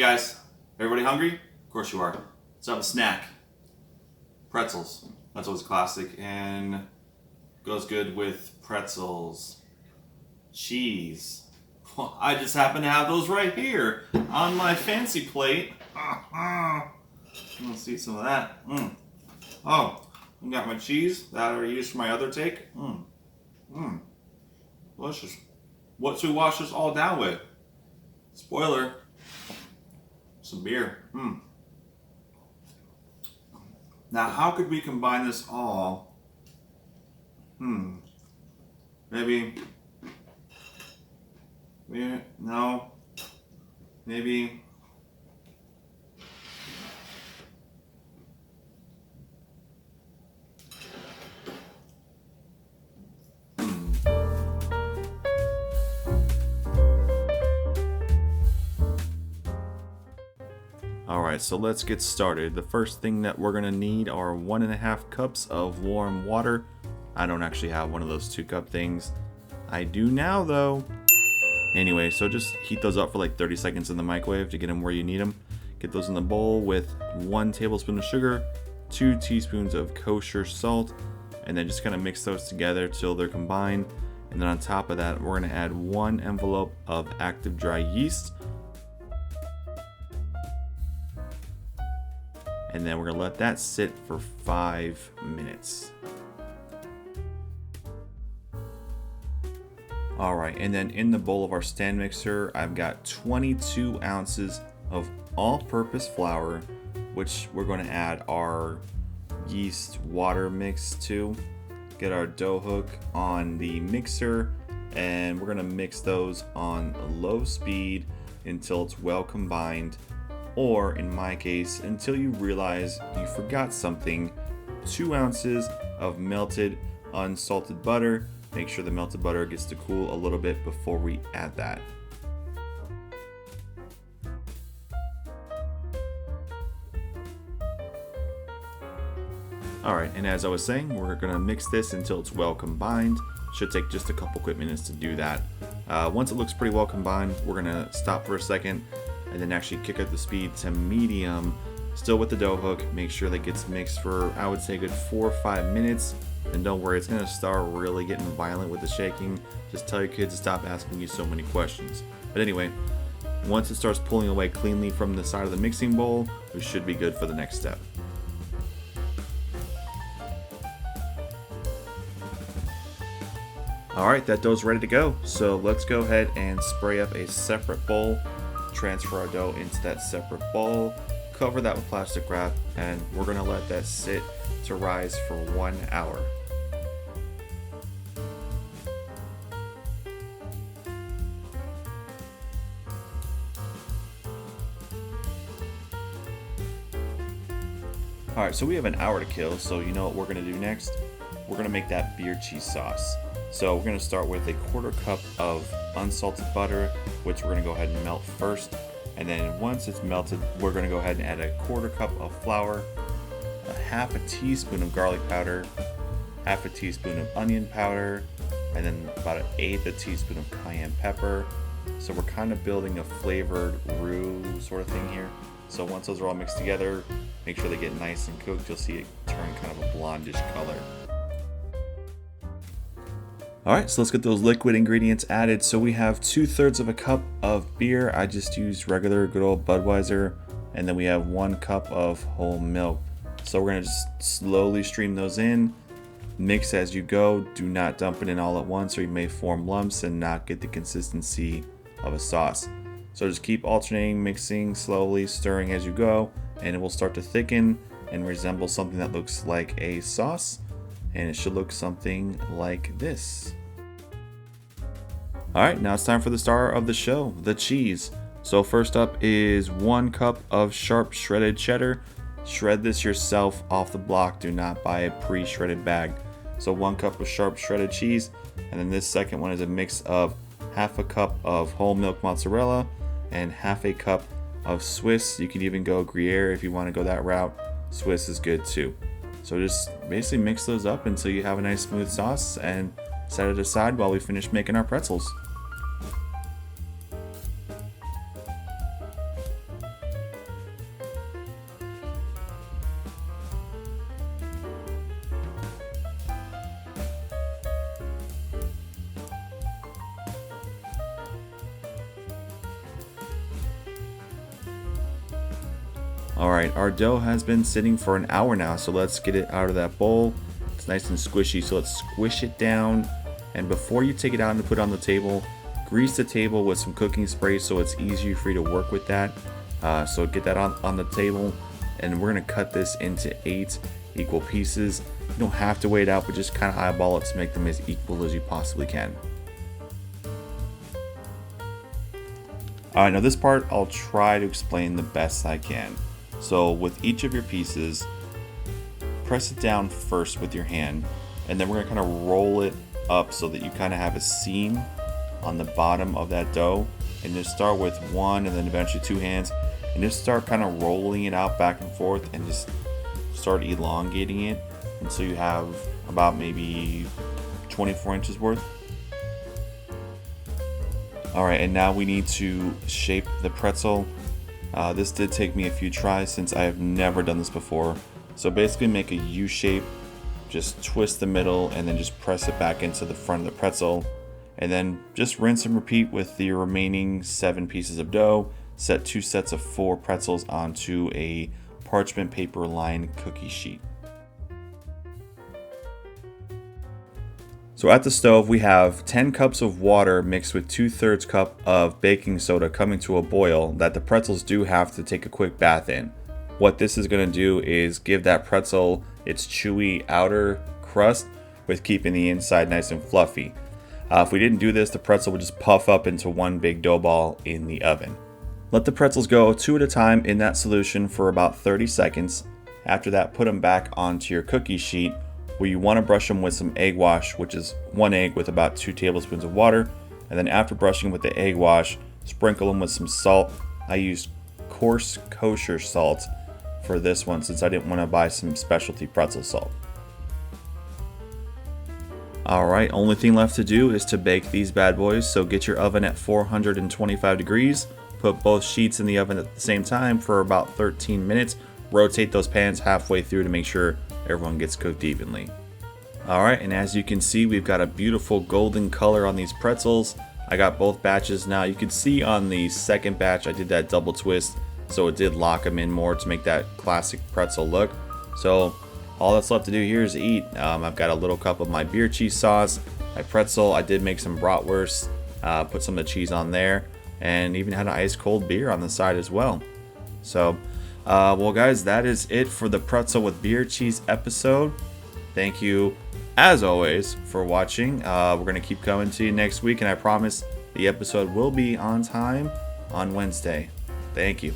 guys, everybody hungry? Of course you are. Let's have a snack. Pretzels. That's always a classic and goes good with pretzels. Cheese. Well, I just happen to have those right here on my fancy plate. Let's see some of that. Oh, I got my cheese that I used for my other take. Delicious. What should we wash this all down with? Spoiler. Some beer. Now, how could we combine this all? Maybe. No. Maybe. Alright, so let's get started. The first thing that we're going to need are 1.5 cups of warm water. I don't actually have one of those 2-cup things. I do now though. Anyway, so just heat those up for like 30 seconds in the microwave to get them where you need them. Get those in the bowl with 1 tablespoon of sugar, 2 teaspoons of kosher salt, and then just kind of mix those together till they're combined. And then on top of that, we're going to add 1 envelope of active dry yeast. And then we're going to let that sit for 5 minutes. Alright, and then in the bowl of our stand mixer, I've got 22 ounces of all-purpose flour, which we're going to add our yeast water mix to. Get our dough hook on the mixer, and we're going to mix those on low speed until it's well combined. Or in my case, until you realize you forgot something. 2 ounces of melted unsalted butter. Make sure the melted butter gets to cool a little bit before we add that. Alright, and as I was saying, we're going to mix this until it's well combined. Should take just a couple quick minutes to do that. Once it looks pretty well combined, we're going to stop for a second and then actually kick up the speed to medium, still with the dough hook. Make sure that gets mixed for, I would say, a good 4 or 5 minutes. And don't worry, it's going to start really getting violent with the shaking. Just tell your kids to stop asking you so many questions. But anyway, once it starts pulling away cleanly from the side of the mixing bowl, we should be good for the next step. Alright, that dough's ready to go. So let's go ahead and spray up a separate bowl. Transfer our dough into that separate bowl, cover that with plastic wrap, and we're going to let that sit to rise for 1 hour. Alright, so we have an hour to kill, so you know what we're going to do next? We're going to make that beer cheese sauce. So we're going to start with a 1/4 cup of unsalted butter, which we're going to go ahead and melt first. And then once it's melted, we're going to go ahead and add a 1/4 cup of flour, a 1/2 teaspoon of garlic powder, 1/2 teaspoon of onion powder, and then about 1/8 teaspoon of cayenne pepper. So we're kind of building a flavored roux sort of thing here. So once those are all mixed together, make sure they get nice and cooked. You'll see it turn kind of a blondish color. Alright, so let's get those liquid ingredients added. So we have 2/3 of a cup of beer. I just used regular good old Budweiser. And then we have 1 cup of whole milk. So we're going to just slowly stream those in. Mix as you go. Do not dump it in all at once or you may form lumps and not get the consistency of a sauce. So just keep alternating, mixing, slowly stirring as you go. And it will start to thicken and resemble something that looks like a sauce. And it should look something like this. Alright, now it's time for the star of the show, the cheese. So first up is 1 cup of sharp shredded cheddar. Shred this yourself off the block. Do not buy a pre-shredded bag. So 1 cup of sharp shredded cheese. And then this second one is a mix of 1/2 cup of whole milk mozzarella and 1/2 cup of Swiss. You can even go Gruyere if you want to go that route. Swiss is good too. So just basically mix those up until you have a nice smooth sauce and set it aside while we finish making our pretzels. Alright, our dough has been sitting for an hour now, so let's get it out of that bowl. It's nice and squishy, so let's squish it down. And before you take it out and put it on the table, grease the table with some cooking spray so it's easier for you to work with that. So get that on the table, and we're going to cut this into 8 equal pieces. You don't have to weigh it out, but just kind of eyeball it to make them as equal as you possibly can. Alright, now this part I'll try to explain the best I can. So with each of your pieces, press it down first with your hand, and then we're going to kind of roll it up so that you kind of have a seam on the bottom of that dough. And just start with one and then eventually 2 hands, and just start kind of rolling it out back and forth and just start elongating it until you have about maybe 24 inches worth. Alright, and now we need to shape the pretzel. This did take me a few tries since I have never done this before. So basically make a U shape, just twist the middle and then just press it back into the front of the pretzel. And then just rinse and repeat with the remaining 7 pieces of dough. Set 2 sets of 4 pretzels onto a parchment paper lined cookie sheet. So at the stove we have 10 cups of water mixed with 2/3 cup of baking soda coming to a boil that the pretzels do have to take a quick bath in. What this is going to do is give that pretzel its chewy outer crust with keeping the inside nice and fluffy. If we didn't do this, the pretzel would just puff up into one big dough ball in the oven. Let the pretzels go 2 at a time in that solution for about 30 seconds. After that, put them back onto your cookie sheet, where you want to brush them with some egg wash, which is 1 egg with about 2 tablespoons of water. And then after brushing with the egg wash, sprinkle them with some salt. I used coarse kosher salt for this one since I didn't want to buy some specialty pretzel salt. Alright, only thing left to do is to bake these bad boys. So get your oven at 425 degrees. Put both sheets in the oven at the same time for about 13 minutes. Rotate those pans halfway through to make sure everyone gets cooked evenly. Alright, and as you can see, we've got a beautiful golden color on these pretzels. I got both batches now. You can see on the second batch I did that double twist, so it did lock them in more to make that classic pretzel look. So all that's left to do here is eat. I've got a little cup of my beer cheese sauce, my pretzel. I did make some bratwurst, put some of the cheese on there, and even had an ice cold beer on the side as well. So well guys, that is it for the pretzel with beer cheese episode. Thank you as always for watching. We're going to keep coming to you next week, and I promise the episode will be on time on Wednesday. Thank you.